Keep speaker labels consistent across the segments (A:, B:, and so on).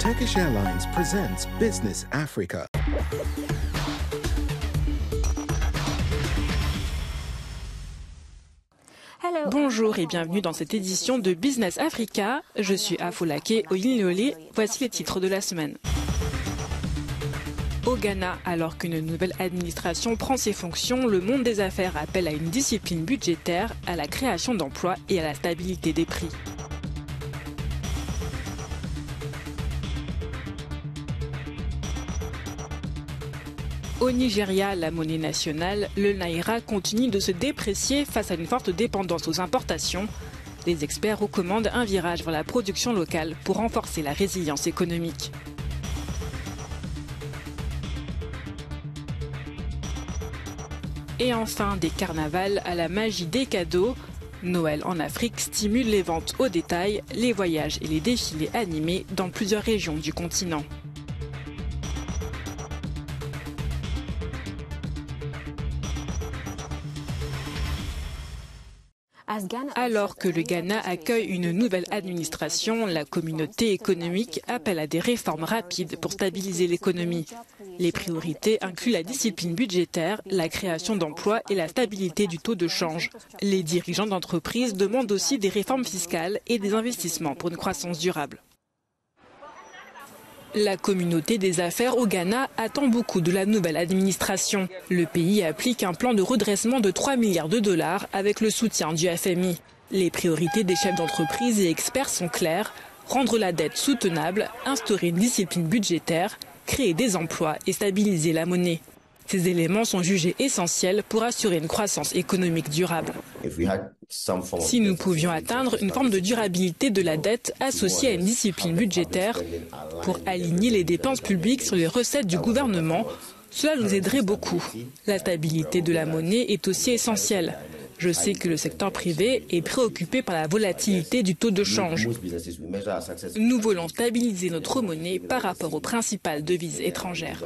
A: Turkish Airlines presents Business Africa.
B: Bonjour et bienvenue dans cette édition de Business Africa. Je suis Afolake Oyinlole. Voici les titres de la semaine. Au Ghana, alors qu'une nouvelle administration prend ses fonctions, le monde des affaires appelle à une discipline budgétaire, à la création d'emplois et à la stabilité des prix. Au Nigeria, la monnaie nationale, le naira, continue de se déprécier face à une forte dépendance aux importations. Les experts recommandent un virage vers la production locale pour renforcer la résilience économique. Et enfin, des carnavals à la magie des cadeaux. Noël en Afrique stimule les ventes au détail, les voyages et les défilés animés dans plusieurs régions du continent. Alors que le Ghana accueille une nouvelle administration, la communauté économique appelle à des réformes rapides pour stabiliser l'économie. Les priorités incluent la discipline budgétaire, la création d'emplois et la stabilité du taux de change. Les dirigeants d'entreprises demandent aussi des réformes fiscales et des investissements pour une croissance durable. La communauté des affaires au Ghana attend beaucoup de la nouvelle administration. Le pays applique un plan de redressement de 3 milliards de dollars avec le soutien du FMI. Les priorités des chefs d'entreprise et experts sont claires: rendre la dette soutenable, instaurer une discipline budgétaire, créer des emplois et stabiliser la monnaie. Ces éléments sont jugés essentiels pour assurer une croissance économique durable. Si nous pouvions atteindre une forme de durabilité de la dette associée à une discipline budgétaire pour aligner les dépenses publiques sur les recettes du gouvernement, cela nous aiderait beaucoup. La stabilité de la monnaie est aussi essentielle. Je sais que le secteur privé est préoccupé par la volatilité du taux de change. Nous voulons stabiliser notre monnaie par rapport aux principales devises étrangères.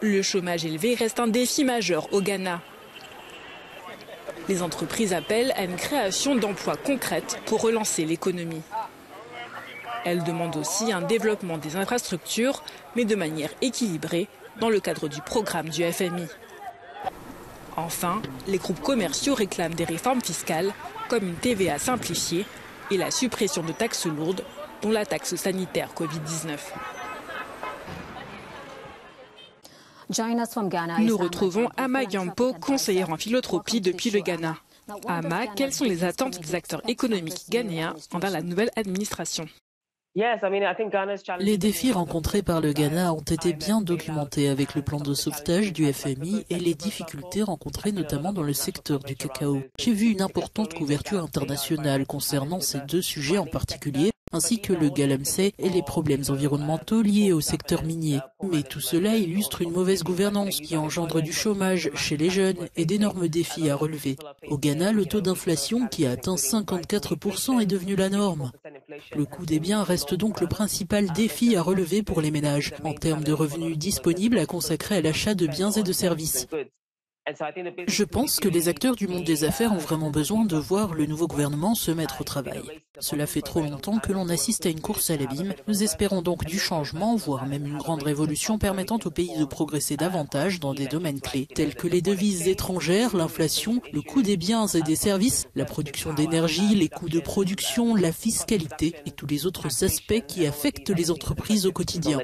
B: Le chômage élevé reste un défi majeur au Ghana. Les entreprises appellent à une création d'emplois concrètes pour relancer l'économie. Elles demandent aussi un développement des infrastructures, mais de manière équilibrée, dans le cadre du programme du FMI. Enfin, les groupes commerciaux réclament des réformes fiscales, comme une TVA simplifiée et la suppression de taxes lourdes, dont la taxe sanitaire Covid-19. Nous retrouvons Ama Yampo, conseillère en philotropie depuis le Ghana. Ama, quelles sont les attentes des acteurs économiques ghanéens envers la nouvelle administration?
C: Les défis rencontrés par le Ghana ont été bien documentés avec le plan de sauvetage du FMI et les difficultés rencontrées notamment dans le secteur du cacao. J'ai vu une importante couverture internationale concernant ces deux sujets en particulier, ainsi que le galamsey et les problèmes environnementaux liés au secteur minier. Mais tout cela illustre une mauvaise gouvernance qui engendre du chômage chez les jeunes et d'énormes défis à relever. Au Ghana, le taux d'inflation qui a atteint 54% est devenu la norme. Le coût des biens reste donc le principal défi à relever pour les ménages, en termes de revenus disponibles à consacrer à l'achat de biens et de services. Je pense que les acteurs du monde des affaires ont vraiment besoin de voir le nouveau gouvernement se mettre au travail. Cela fait trop longtemps que l'on assiste à une course à l'abîme. Nous espérons donc du changement, voire même une grande révolution permettant au pays de progresser davantage dans des domaines clés, tels que les devises étrangères, l'inflation, le coût des biens et des services, la production d'énergie, les coûts de production, la fiscalité et tous les autres aspects qui affectent les entreprises au quotidien.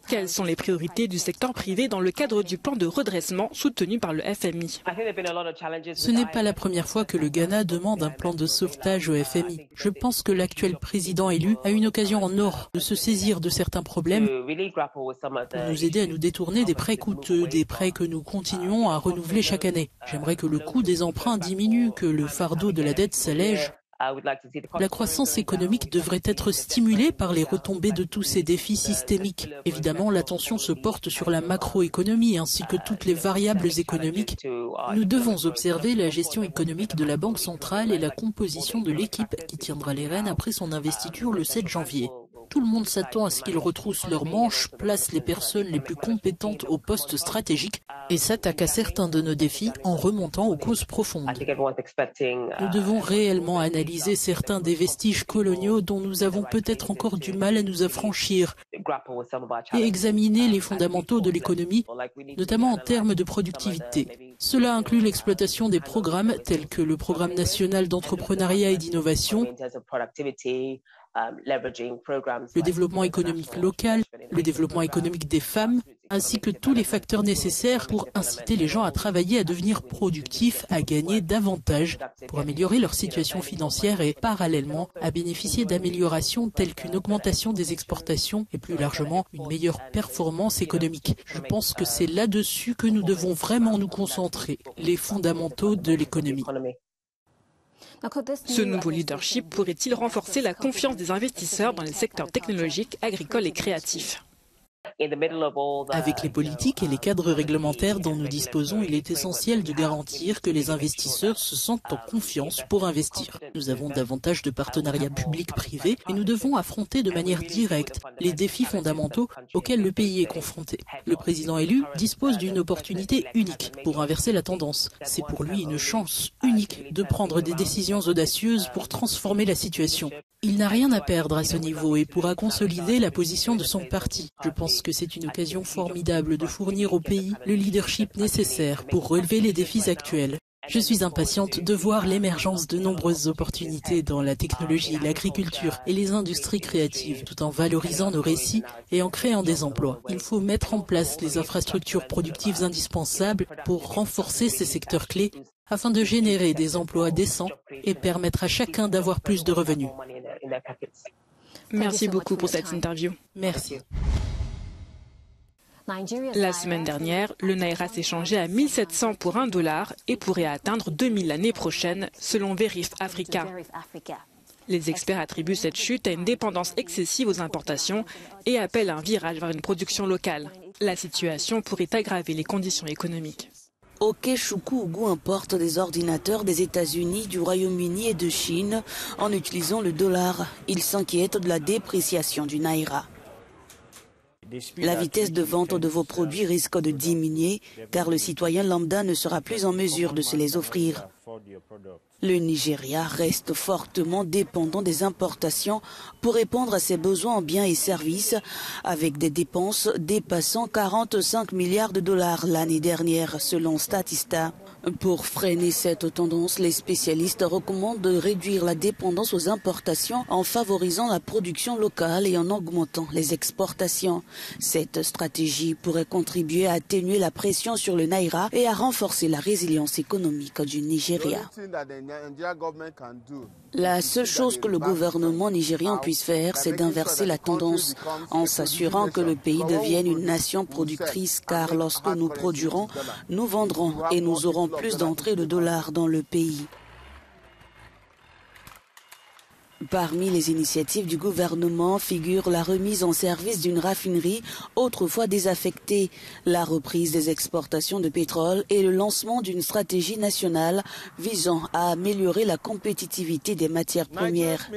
B: Quelles sont les priorités du secteur privé dans le cadre du plan de redressement soutenu par le FMI?
C: Ce n'est pas la première fois que le Ghana demande un plan de sauvetage au FMI. Je pense que l'actuel président élu a une occasion en or de se saisir de certains problèmes pour nous aider à nous détourner des prêts coûteux, des prêts que nous continuons à renouveler chaque année. J'aimerais que le coût des emprunts diminue, que le fardeau de la dette s'allège. La croissance économique devrait être stimulée par les retombées de tous ces défis systémiques. Évidemment, l'attention se porte sur la macroéconomie ainsi que toutes les variables économiques. Nous devons observer la gestion économique de la Banque centrale et la composition de l'équipe qui tiendra les rênes après son investiture le 7 janvier. Tout le monde s'attend à ce qu'ils retroussent leurs manches, placent les personnes les plus compétentes aux postes stratégiques et s'attaquent à certains de nos défis en remontant aux causes profondes. Nous devons réellement analyser certains des vestiges coloniaux dont nous avons peut-être encore du mal à nous affranchir et examiner les fondamentaux de l'économie, notamment en termes de productivité. Cela inclut l'exploitation des programmes tels que le Programme national d'entrepreneuriat et d'innovation, le développement économique local, le développement économique des femmes, ainsi que tous les facteurs nécessaires pour inciter les gens à travailler, à devenir productifs, à gagner davantage, pour améliorer leur situation financière et, parallèlement, à bénéficier d'améliorations telles qu'une augmentation des exportations et plus largement une meilleure performance économique. Je pense que c'est là-dessus que nous devons vraiment nous concentrer, les fondamentaux de l'économie.
B: Ce nouveau leadership pourrait-il renforcer la confiance des investisseurs dans les secteurs technologiques, agricoles et créatifs ?
C: Avec les politiques et les cadres réglementaires dont nous disposons, il est essentiel de garantir que les investisseurs se sentent en confiance pour investir. Nous avons davantage de partenariats publics-privés et nous devons affronter de manière directe les défis fondamentaux auxquels le pays est confronté. Le président élu dispose d'une opportunité unique pour inverser la tendance. C'est pour lui une chance unique de prendre des décisions audacieuses pour transformer la situation. Il n'a rien à perdre à ce niveau et pourra consolider la position de son parti. Je pense que c'est une occasion formidable de fournir au pays le leadership nécessaire pour relever les défis actuels. Je suis impatiente de voir l'émergence de nombreuses opportunités dans la technologie, l'agriculture et les industries créatives, tout en valorisant nos récits et en créant des emplois. Il faut mettre en place les infrastructures productives indispensables pour renforcer ces secteurs clés afin de générer des emplois décents et permettre à chacun d'avoir plus de revenus.
B: Merci beaucoup pour cette interview.
C: Merci.
B: La semaine dernière, le Naira s'est changé à 1700 pour $1 et pourrait atteindre 2000 l'année prochaine, selon Verif Africa. Les experts attribuent cette chute à une dépendance excessive aux importations et appellent un virage vers une production locale. La situation pourrait aggraver les conditions économiques.
D: Okechukwu importe des ordinateurs des États-Unis, du Royaume-Uni et de Chine en utilisant le dollar. Il s'inquiète de la dépréciation du Naira. La vitesse de vente de vos produits risque de diminuer car le citoyen lambda ne sera plus en mesure de se les offrir. Le Nigeria reste fortement dépendant des importations pour répondre à ses besoins en biens et services, avec des dépenses dépassant 45 milliards de dollars l'année dernière, selon Statista. Pour freiner cette tendance, les spécialistes recommandent de réduire la dépendance aux importations en favorisant la production locale et en augmentant les exportations. Cette stratégie pourrait contribuer à atténuer la pression sur le Naira et à renforcer la résilience économique du Nigeria. La seule chose que le gouvernement nigérian puisse faire, c'est d'inverser la tendance en s'assurant que le pays devienne une nation productrice, car lorsque nous produirons, nous vendrons et nous aurons plus d'entrées de dollars dans le pays. Parmi les initiatives du gouvernement figure la remise en service d'une raffinerie autrefois désaffectée, la reprise des exportations de pétrole et le lancement d'une stratégie nationale visant à améliorer la compétitivité des matières premières.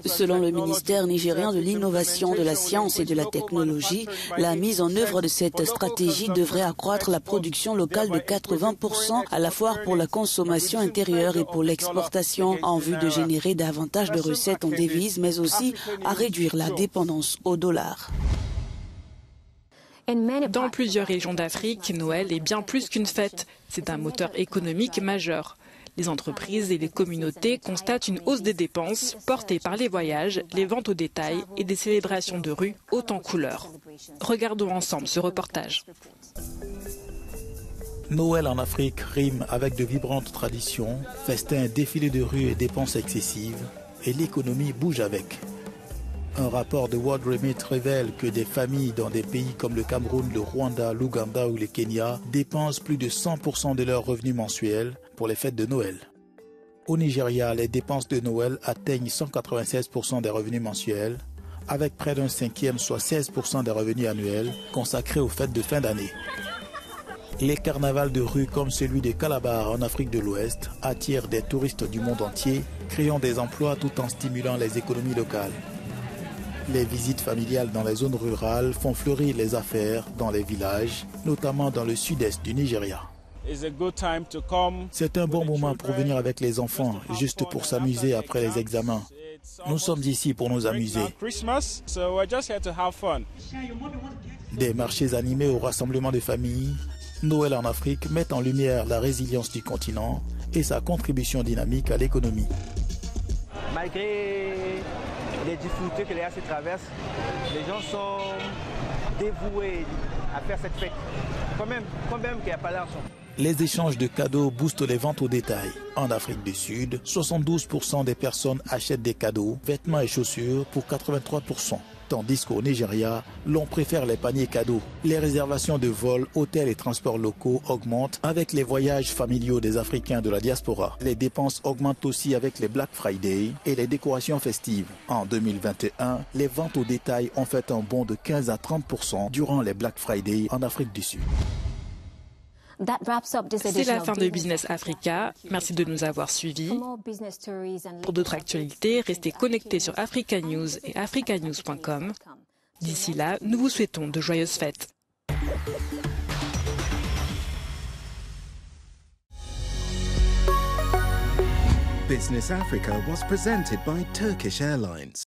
D: Selon le ministère nigérian de l'innovation, de la science et de la technologie, la mise en œuvre de cette stratégie devrait accroître la production locale de 80% à la fois pour la consommation intérieure et pour l'exportation en vue de générer davantage de recettes en devises, mais aussi à réduire la dépendance au dollar.
B: Dans plusieurs régions d'Afrique, Noël est bien plus qu'une fête. C'est un moteur économique majeur. Les entreprises et les communautés constatent une hausse des dépenses portées par les voyages, les ventes au détail et des célébrations de rue hautes en couleurs. Regardons ensemble ce reportage.
E: Noël en Afrique rime avec de vibrantes traditions, festins, défilés de rue et dépenses excessives, et l'économie bouge avec. Un rapport de World Remit révèle que des familles dans des pays comme le Cameroun, le Rwanda, l'Ouganda ou le Kenya dépensent plus de 100% de leurs revenus mensuels pour les fêtes de Noël. Au Nigeria, les dépenses de Noël atteignent 196% des revenus mensuels, avec près d'un cinquième, soit 16% des revenus annuels, consacrés aux fêtes de fin d'année. Les carnavals de rue comme celui de Calabar en Afrique de l'Ouest attirent des touristes du monde entier, créant des emplois tout en stimulant les économies locales. Les visites familiales dans les zones rurales font fleurir les affaires dans les villages, notamment dans le sud-est du Nigeria. C'est un bon moment pour venir avec les enfants, juste pour s'amuser après les examens. Nous sommes ici pour nous amuser. Des marchés animés au rassemblement de familles, Noël en Afrique met en lumière la résilience du continent et sa contribution dynamique à l'économie.
F: Malgré les difficultés que les AC traversent, les gens sont dévoués à faire cette fête, quand même qu'il n'y a pas d'argent.
E: Les échanges de cadeaux boostent les ventes au détail. En Afrique du Sud, 72% des personnes achètent des cadeaux, vêtements et chaussures pour 83%. Tandis qu'au Nigeria, l'on préfère les paniers cadeaux. Les réservations de vols, hôtels et transports locaux augmentent avec les voyages familiaux des Africains de la diaspora. Les dépenses augmentent aussi avec les Black Friday et les décorations festives. En 2021, les ventes au détail ont fait un bond de 15 à 30% durant les Black Friday en Afrique du Sud.
B: C'est la fin de Business Africa. Merci de nous avoir suivis. Pour d'autres actualités, restez connectés sur Africa News et africanews.com. D'ici là, nous vous souhaitons de joyeuses fêtes.
A: Business Africa was presented by Turkish Airlines.